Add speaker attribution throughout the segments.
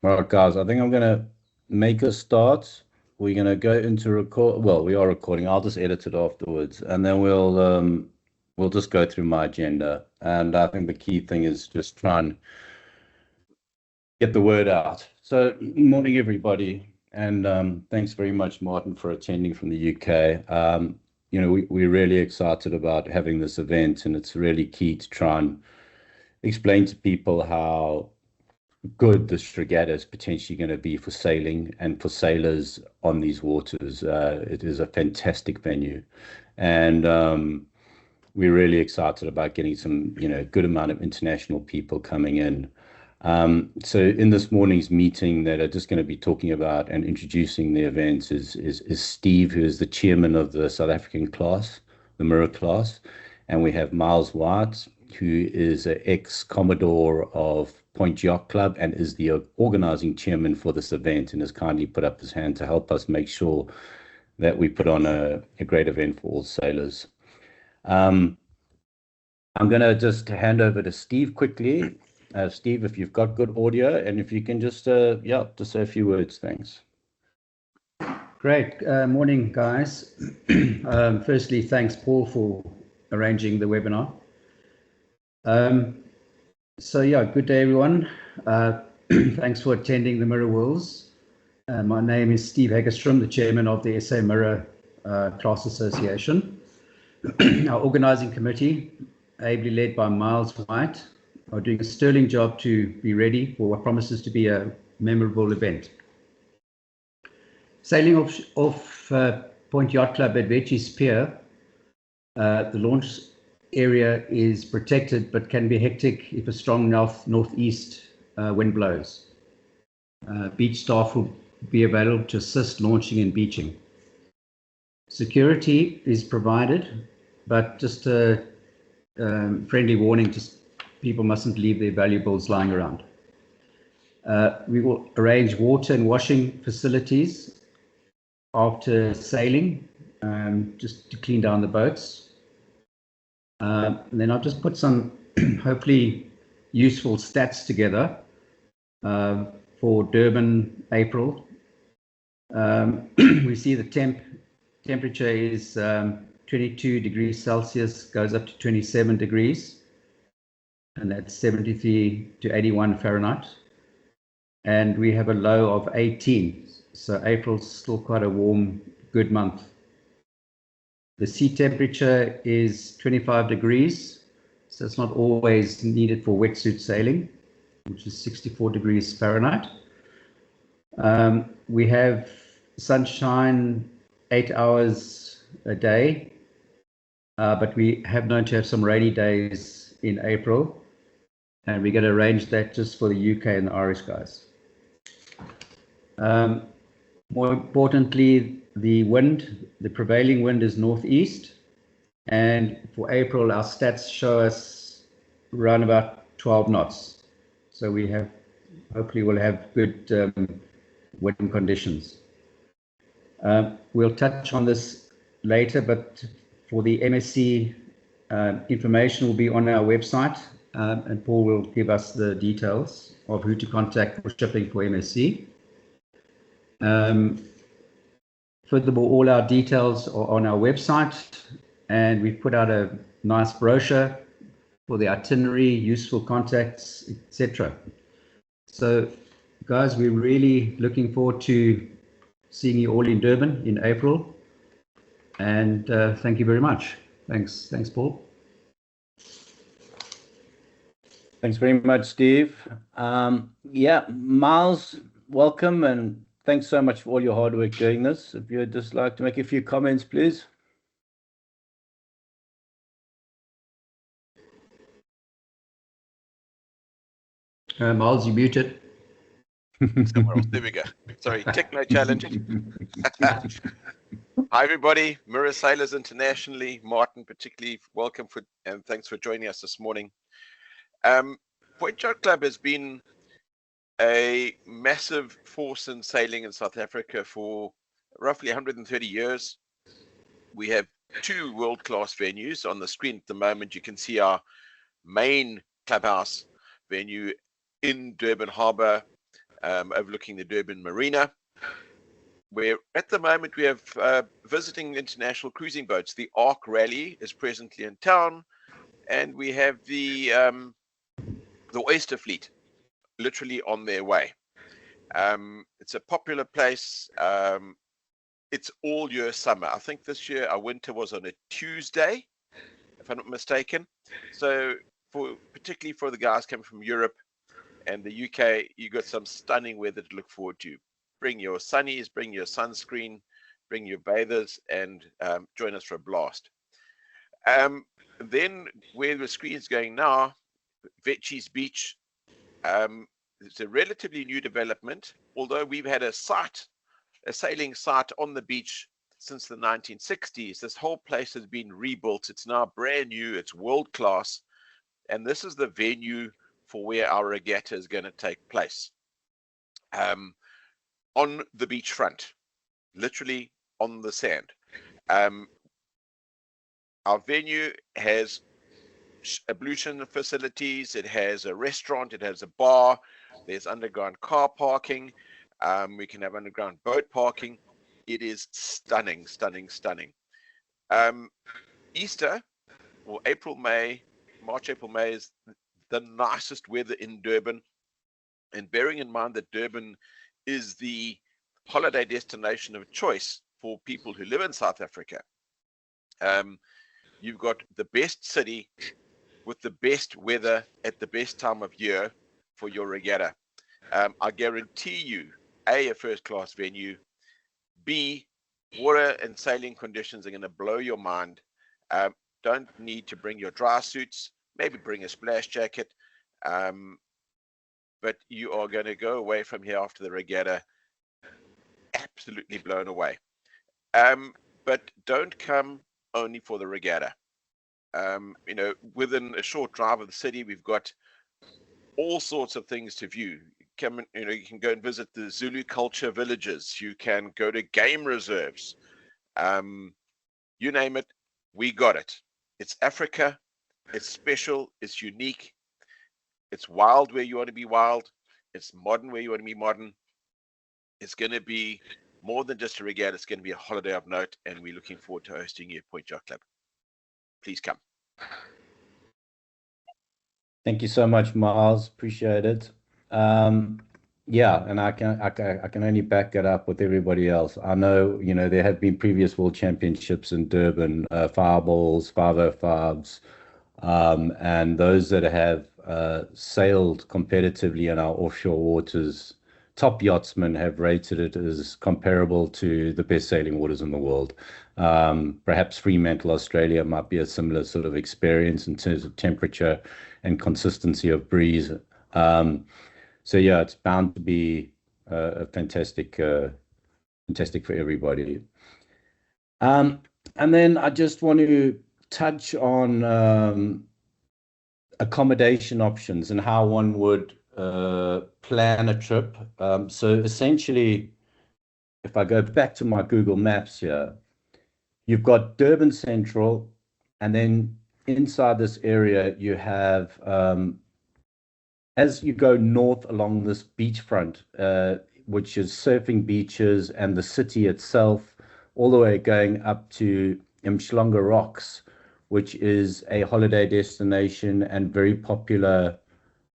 Speaker 1: All right, guys, I think I'm gonna make a start. We're gonna go into record. Well, we are recording. I'll just edit it afterwards, and then we'll just go through my agenda. And I think the key thing is just try and get the word out. So, morning, everybody, and thanks very much, Martin, for attending from the UK. We're really excited about having this event, and it's really key to try and explain to people how good this regatta is potentially going to be for sailing and for sailors on these waters. It is a fantastic venue, and we're really excited about getting some, good amount of international people coming in. So in this morning's meeting that are just going to be talking about and introducing the events is Steve, who is the chairman of the South African class, the Mirror class, and we have Miles White, who is an ex-commodore of Point Yacht Club and is the organizing chairman for this event and has kindly put up his hand to help us make sure that we put on a great event for all sailors. I'm going to just hand over to Steve quickly. Steve, if you've got good audio and if you can just say a few words, thanks.
Speaker 2: Great. Morning, guys. Firstly, thanks, Paul, for arranging the webinar. Good day, everyone. Thanks for attending the Mirror Worlds. My name is Steve Haggerstrom, the chairman of the SA Mirror Class Association. Our organizing committee, ably led by Miles White, are doing a sterling job to be ready for what promises to be a memorable event. Sailing off Point Yacht Club at Vetchie's Pier, the launch area is protected but can be hectic if a strong northeast wind blows. Beach staff will be available to assist launching and beaching. Security is provided, but just a friendly warning, just people mustn't leave their valuables lying around. We will arrange water and washing facilities after sailing, just to clean down the boats. And then I'll just put some hopefully useful stats together for Durban, April. We see the temperature is 22 degrees Celsius, goes up to 27 degrees, and that's 73 to 81 Fahrenheit. And we have a low of 18, so April's still quite a warm, good month. The sea temperature is 25 degrees, so it's not always needed for wetsuit sailing, which is 64 degrees Fahrenheit. We have sunshine 8 hours a day, but we have known to have some rainy days in April, and we're going to arrange that just for the UK and the Irish guys. More importantly, the prevailing wind is northeast, and for April our stats show us around about 12 knots. So hopefully we'll have good wind conditions. We'll touch on this later, but for the MSC information will be on our website, and Paul will give us the details of who to contact for shipping for MSC. Furthermore, all our details are on our website, and we've put out a nice brochure for the itinerary, useful contacts, etc. So, guys, we're really looking forward to seeing you all in Durban in April, and thank you very much. Thanks, Paul.
Speaker 1: Thanks very much, Steve. Miles, welcome, and thanks so much for all your hard work doing this. If you'd just like to make a few comments, please.
Speaker 2: Miles, you muted.
Speaker 3: Somewhere else. There we go. Sorry, techno challenge. Hi, everybody. Mirror Sailors internationally. Martin, particularly, welcome and thanks for joining us this morning. Point Yacht Club has been a massive force in sailing in South Africa for roughly 130 years. We have two world-class venues. On the screen at the moment, you can see our main clubhouse venue in Durban Harbour, overlooking the Durban Marina, where at the moment we have visiting international cruising boats. The Ark Rally is presently in town, and we have the Oyster Fleet literally on their way. It's a popular place. It's all year summer. I think this year our winter was on a Tuesday, if I'm not mistaken. So particularly for the guys coming from Europe and the UK, you got some stunning weather to look forward to. Bring your sunnies, bring your sunscreen, bring your bathers, and join us for a blast. Then where the screen's going now, Vetchie's Beach. It's a relatively new development, although we've had a sailing site on the beach since the 1960s. This whole place has been rebuilt. It's now brand new. It's world class. And this is the venue for where our regatta is going to take place. On the beachfront, literally on the sand. Our venue has ablution facilities. It has a restaurant. It has a bar. There's underground car parking. We can have underground boat parking. It is stunning, stunning, stunning. Easter, or March, April, May is the nicest weather in Durban. And bearing in mind that Durban is the holiday destination of choice for people who live in South Africa, you've got the best city with the best weather at the best time of year for your regatta. I guarantee you, A, a first-class venue, B, water and sailing conditions are going to blow your mind. Don't need to bring your dry suits, maybe bring a splash jacket, but you are going to go away from here after the regatta absolutely blown away. But don't come only for the regatta. Within a short drive of the city, we've got all sorts of things to view. You can go and visit the Zulu culture villages. You can go to game reserves. You name it, we got it. It's Africa. It's special. It's unique. It's wild where you want to be wild. It's modern where you want to be modern. It's going to be more than just a regatta. It's going to be a holiday of note, and we're looking forward to hosting you at Point Yacht Club. Please come.
Speaker 1: Thank you so much, Miles. Appreciate it. Yeah, and I can only back it up with everybody else. I know, there have been previous world championships in Durban, fireballs, 505s, and those that have sailed competitively in our offshore waters, top yachtsmen have rated it as comparable to the best sailing waters in the world. Perhaps Fremantle, Australia might be a similar sort of experience in terms of temperature and consistency of breeze. So yeah, it's bound to be a fantastic for everybody. And then I just want to touch on accommodation options and how one would plan a trip. So essentially, if I go back to my Google Maps here, you've got Durban Central, and then inside this area you have, as you go north along this beachfront, which is surfing beaches and the city itself, all the way going up to Mshlonga Rocks, which is a holiday destination and very popular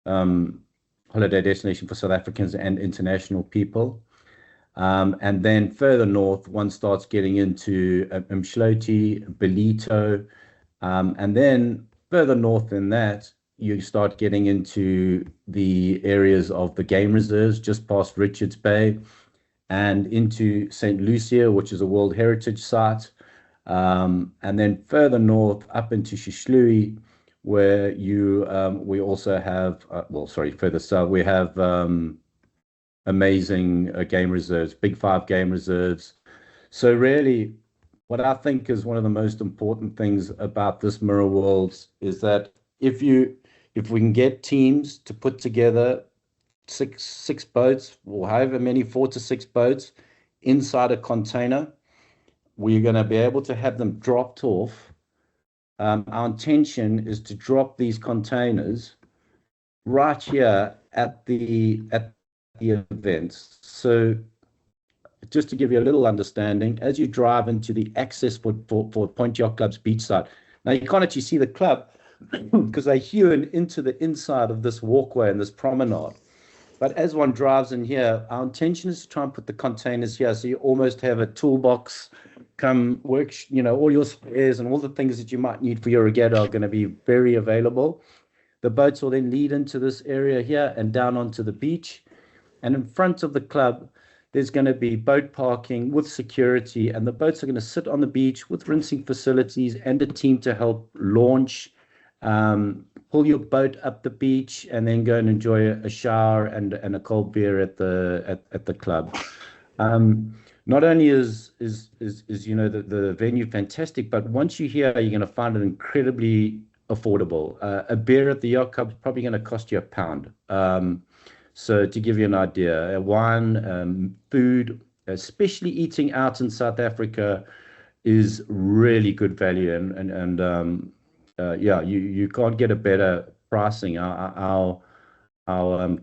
Speaker 1: holiday destination for South Africans and international people. And then further north, one starts getting into Mshloti, Belito, and then further north than that, you start getting into the areas of the game reserves just past Richards Bay and into St. Lucia, which is a World Heritage Site. And then further north up into Shishlui, where we also have, further south, we have amazing game reserves, Big Five game reserves. So really, what I think is one of the most important things about this Mirror Worlds is that if we can get teams to put together six boats, or however many, 4 to 6 boats inside a container, we're going to be able to have them dropped off. Our intention is to drop these containers right here at the the events. So just to give you a little understanding, as you drive into the access for Point Yacht Club's beachside, now you can't actually see the club because they hewn into the inside of this walkway and this promenade. But as one drives in here, our intention is to try and put the containers here, so you almost have a toolbox. Come work, all your spares and all the things that you might need for your regatta are going to be very available. The boats will then lead into this area here and down onto the beach. And in front of the club, there's going to be boat parking with security, and the boats are going to sit on the beach with rinsing facilities and a team to help launch, pull your boat up the beach, and then go and enjoy a shower and a cold beer at the club. Not only is the venue fantastic, but once you're here, you're going to find it incredibly affordable. A beer at the yacht club is probably going to cost you £1. So to give you an idea, wine, food, especially eating out in South Africa, is really good value, and yeah, you can't get a better pricing. Our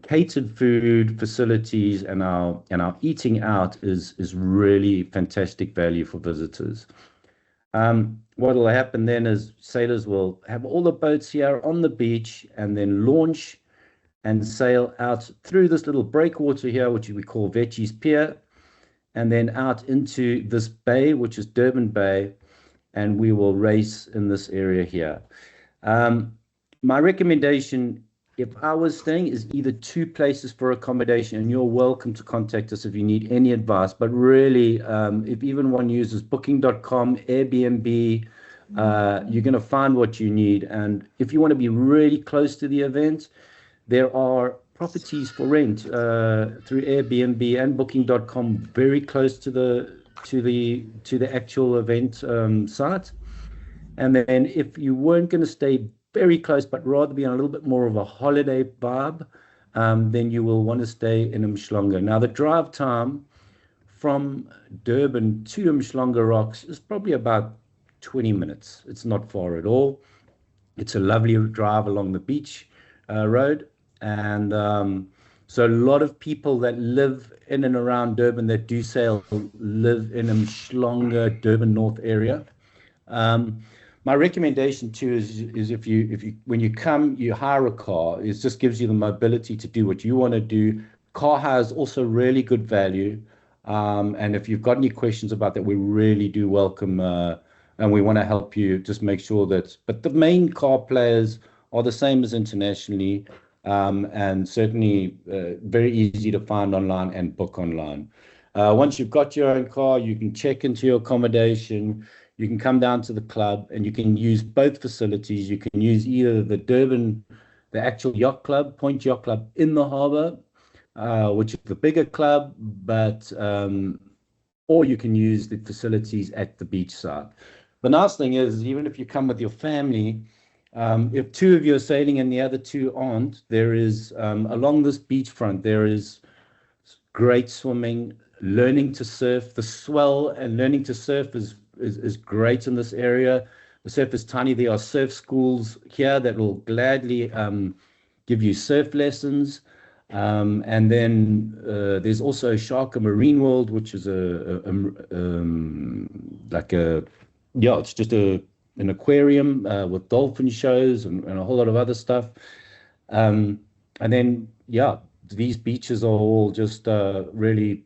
Speaker 1: catered food facilities and our eating out is really fantastic value for visitors. What will happen then is sailors will have all the boats here on the beach and then launch and sail out through this little breakwater here, which we call Vetchie's Pier, and then out into this bay, which is Durban Bay, and we will race in this area here. My recommendation, if I was staying, is either 2 places for accommodation, and you're welcome to contact us if you need any advice. But really, if even one uses booking.com, Airbnb, you're going to find what you need. And if you want to be really close to the event, there are properties for rent through Airbnb and booking.com very close to the actual event site. And then if you weren't going to stay very close, but rather be on a little bit more of a holiday vibe, then you will want to stay in Umhlanga. Now, the drive time from Durban to Umhlanga Rocks is probably about 20 minutes. It's not far at all. It's a lovely drive along the beach road. And so a lot of people that live in and around Durban that do sail live in Umhlanga, Durban North area. My recommendation too is if you when you come, you hire a car. It just gives you the mobility to do what you want to do. Car hire is also really good value. And if you've got any questions about that, we really do welcome and we want to help you. Just make sure that. But the main car players are the same as internationally. And certainly very easy to find online and book online. Once you've got your own car, you can check into your accommodation, you can come down to the club, and you can use both facilities. You can use either the actual yacht club, Point Yacht Club in the harbour, which is the bigger club, but or you can use the facilities at the beachside. The nice thing is, even if you come with your family, if 2 of you are sailing and the other 2 aren't, there is, along this beachfront, there is great swimming, learning to surf. The swell and learning to surf is great in this area. The surf is tiny. There are surf schools here that will gladly give you surf lessons. And then there's also Sharka Marine World, which is it's just an aquarium with dolphin shows and a whole lot of other stuff. And then, yeah, these beaches are all just really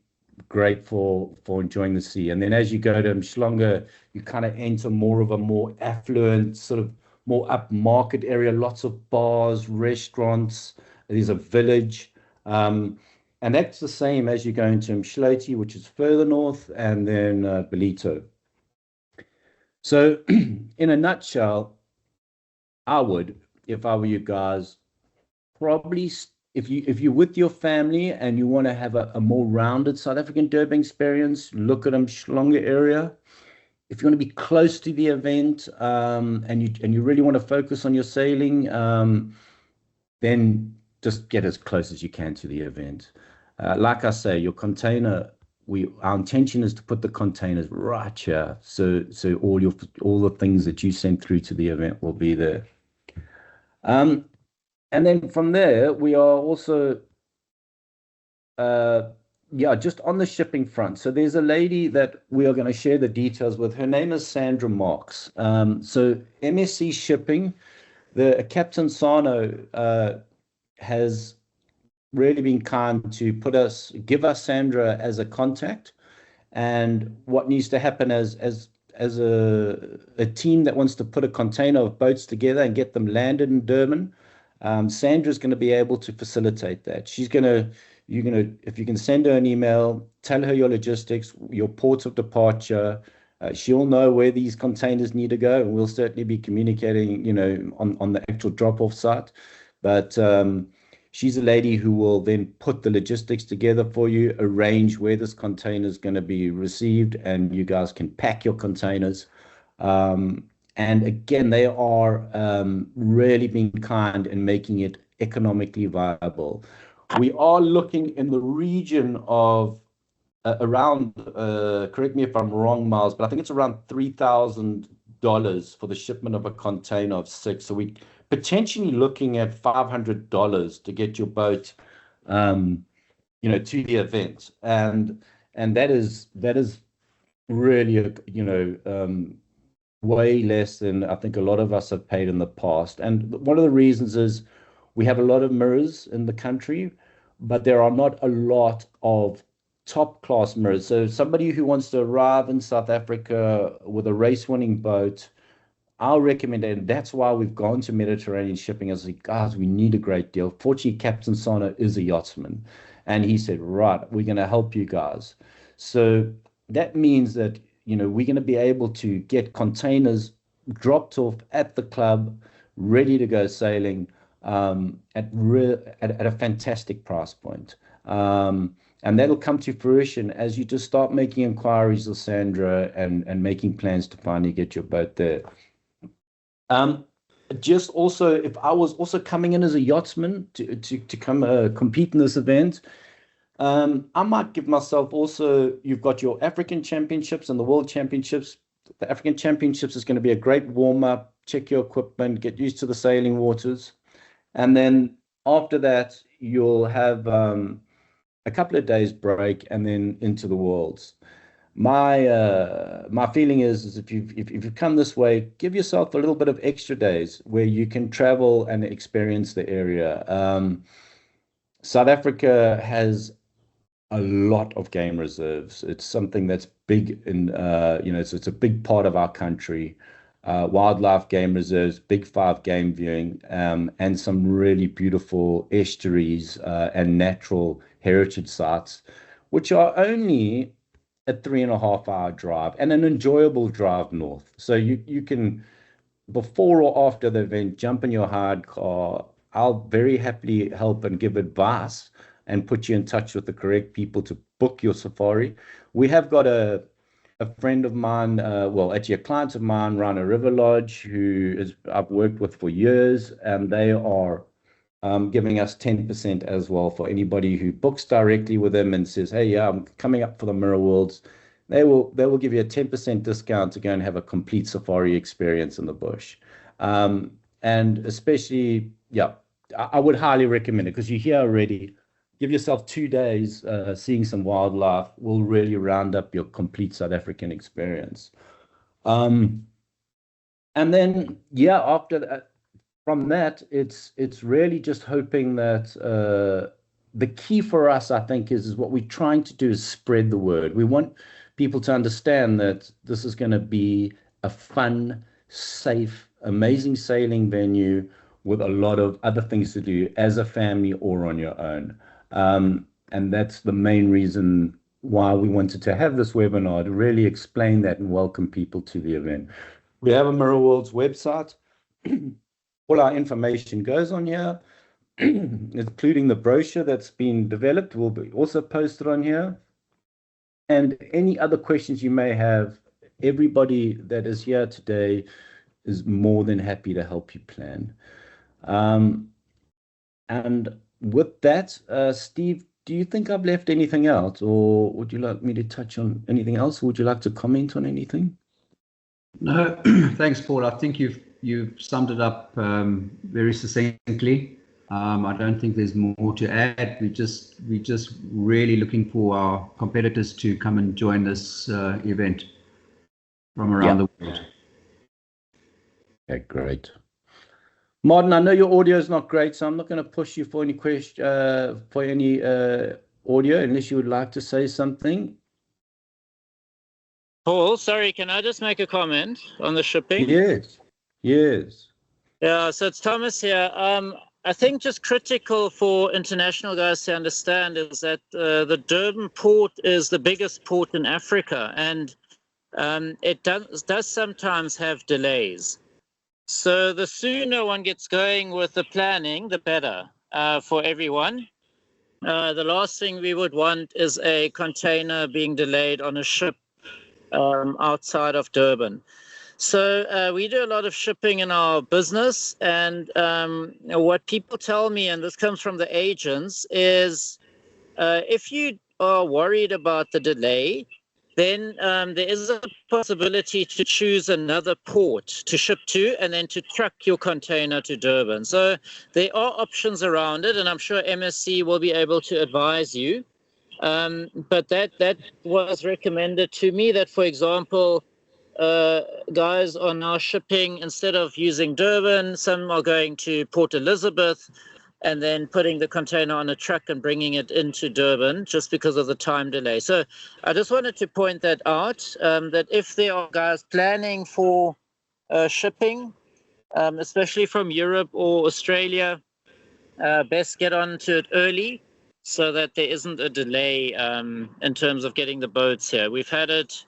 Speaker 1: great for enjoying the sea. And then as you go to Umhlanga, you kind of enter more of a more affluent, sort of more upmarket area, lots of bars, restaurants. There's a village. And that's the same as you go into Umhloti, which is further north, and then Belito. So in a nutshell, I would, if I were you guys, probably if you're with your family and you want to have a more rounded South African Durban experience, look at Umhlanga area. If you want to be close to the event and you really want to focus on your sailing, then just get as close as you can to the event. Like I say, your container. Our intention is to put the containers right here, so all the things that you send through to the event will be there. And then from there, we are also yeah, just on the shipping front. So there's a lady that we are going to share the details with. Her name is Sandra Marks. So MSC Shipping, the Captain Sano has really been kind to give us Sandra as a contact. And what needs to happen as a team that wants to put a container of boats together and get them landed in Durban, Sandra's going to be able to facilitate that. If you can send her an email, tell her your logistics, your ports of departure, she'll know where these containers need to go, and we'll certainly be communicating, on the actual drop-off site. But she's a lady who will then put the logistics together for you, arrange where this container is going to be received, and you guys can pack your containers. And again, they are really being kind in making it economically viable. We are looking in the region of around, correct me if I'm wrong, Miles, but I think it's around $3,000 for the shipment of a container of 6. So we potentially looking at $500 to get your boat, to the event, and that is really way less than I think a lot of us have paid in the past. And one of the reasons is we have a lot of mirrors in the country, but there are not a lot of top class mirrors. So somebody who wants to arrive in South Africa with a race winning boat, I'll recommend it. And that's why we've gone to Mediterranean Shipping as like, guys, we need a great deal. Fortunately, Captain Sano is a yachtsman. And he said, right, we're going to help you guys. So that means that, we're going to be able to get containers dropped off at the club, ready to go sailing, at a fantastic price point. And that'll come to fruition as you just start making inquiries with Sandra and making plans to finally get your boat there. Just also, if I was also coming in as a yachtsman to come compete in this event, I might give myself also, you've got your African Championships and the World Championships. The African Championships is going to be a great warm-up, check your equipment, get used to the sailing waters. And then after that, you'll have a couple of days break and then into the Worlds. My feeling is if you've come this way, give yourself a little bit of extra days where you can travel and experience the area. South Africa has a lot of game reserves. It's something that's big in, it's a big part of our country. Wildlife game reserves, Big Five game viewing, and some really beautiful estuaries and natural heritage sites, which are only a 3.5 hour drive and an enjoyable drive north. So you can, before or after the event, jump in your hired car. I'll very happily help and give advice and put you in touch with the correct people to book your safari. We have got a friend of mine, actually a client of mine, run a river lodge I've worked with for years, and they are giving us 10% as well for anybody who books directly with them and says, hey, yeah, I'm coming up for the Mirror Worlds. They will give you a 10% discount to go and have a complete safari experience in the bush. And especially, yeah, I would highly recommend it because you're here already. Give yourself 2 days seeing some wildlife will really round up your complete South African experience. And then, yeah, after that, from that, it's really just hoping that the key for us, I think, is what we're trying to do is spread the word. We want people to understand that this is going to be a fun, safe, amazing sailing venue with a lot of other things to do as a family or on your own. And that's the main reason why we wanted to have this webinar, to really explain that and welcome people to the event. We have a Mirror Worlds website. All our information goes on here, including the brochure that's been developed will be also posted on here. And any other questions you may have, everybody that is here today is more than happy to help you plan. And with that, Steve, do you think I've left anything out, or would you like me to touch on anything else? Would you like to comment on anything?
Speaker 2: No, thanks, Paul. I think you've summed it up very succinctly. I don't think there's more to add. We just really looking for our competitors to come and join this event from around the world.
Speaker 1: Okay, great. Martin, I know your audio is not great, so I'm not going to push you for any audio unless you would like to say something.
Speaker 4: Paul, sorry, can I just make a comment on the shipping?
Speaker 1: Yes.
Speaker 4: Yeah, so it's Thomas here. I think just critical for international guys to understand is that the Durban port is the biggest port in Africa, and it does sometimes have delays. So the sooner one gets going with the planning, the better for everyone. The last thing we would want is a container being delayed on a ship outside of Durban. So we do a lot of shipping in our business, and what people tell me, and this comes from the agents, is if you are worried about the delay, then there is a possibility to choose another port to ship to and then to truck your container to Durban. So there are options around it, and I'm sure MSC will be able to advise you. But that was recommended to me that, for example, guys are now shipping, instead of using Durban, some are going to Port Elizabeth and then putting the container on a truck and bringing it into Durban just because of the time delay. So I just wanted to point that out, that if there are guys planning for shipping, especially from Europe or Australia, best get onto it early so that there isn't a delay in terms of getting the boats here. We've had it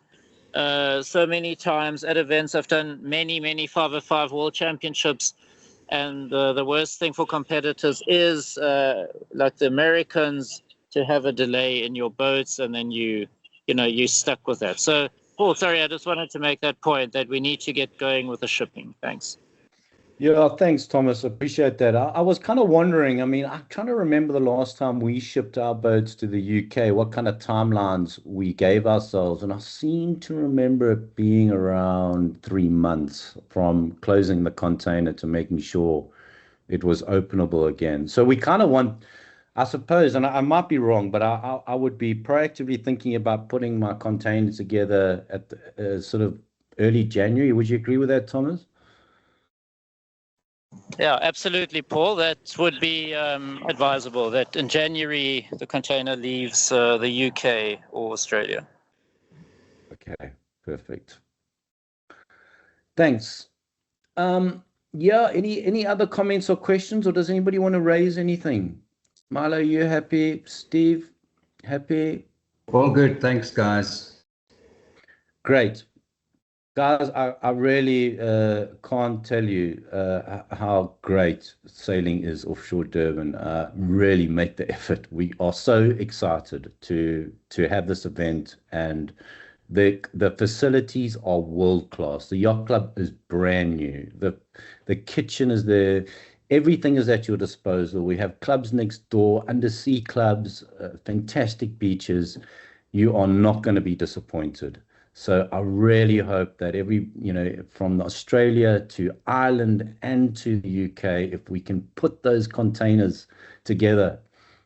Speaker 4: so many times at events. I've done many 505 World Championships, and the worst thing for competitors is like the Americans, to have a delay in your boats, and then you're stuck with that. So, Paul, sorry, I just wanted to make that point that we need to get going with the shipping. Thanks.
Speaker 1: Yeah, thanks, Thomas. Appreciate that. I was kind of wondering, I mean, I'm trying to remember the last time we shipped our boats to the UK, what kind of timelines we gave ourselves. And I seem to remember it being around 3 months from closing the container to making sure it was openable again. So we kind of want, I suppose, and I might be wrong, but I would be proactively thinking about putting my container together at the, sort of early January. Would you agree with that, Thomas?
Speaker 4: Yeah, absolutely, Paul. That would be advisable, that in January the container leaves the UK or Australia.
Speaker 1: Okay, perfect. Thanks. Yeah, any other comments or questions, or does anybody want to raise anything? Milo, you happy? Steve, happy?
Speaker 2: All good. Thanks, guys.
Speaker 1: Great. Guys, I really can't tell you how great sailing is offshore Durban. Really make the effort. We are so excited to have this event, and the facilities are world class. The yacht club is brand new. The kitchen is there. Everything is at your disposal. We have clubs next door, undersea clubs, fantastic beaches. You are not going to be disappointed. So I really hope that from Australia to Ireland and to the UK, if we can put those containers together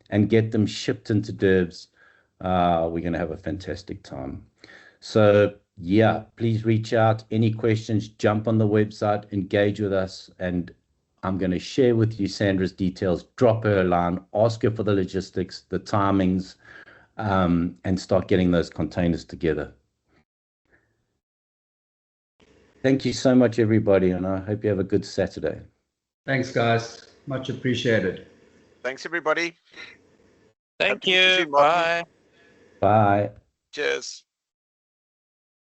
Speaker 1: and get them shipped into Durbs, we're going to have a fantastic time. So yeah, please reach out. Any questions, jump on the website, engage with us, and I'm going to share with you Sandra's details. Drop her a line, ask her for the logistics, the timings, and start getting those containers together. Thank you so much, everybody, and I hope you have a good Saturday.
Speaker 2: Thanks, guys. Much appreciated.
Speaker 3: Thanks, everybody.
Speaker 4: Thank you. Bye.
Speaker 1: Bye.
Speaker 3: Cheers.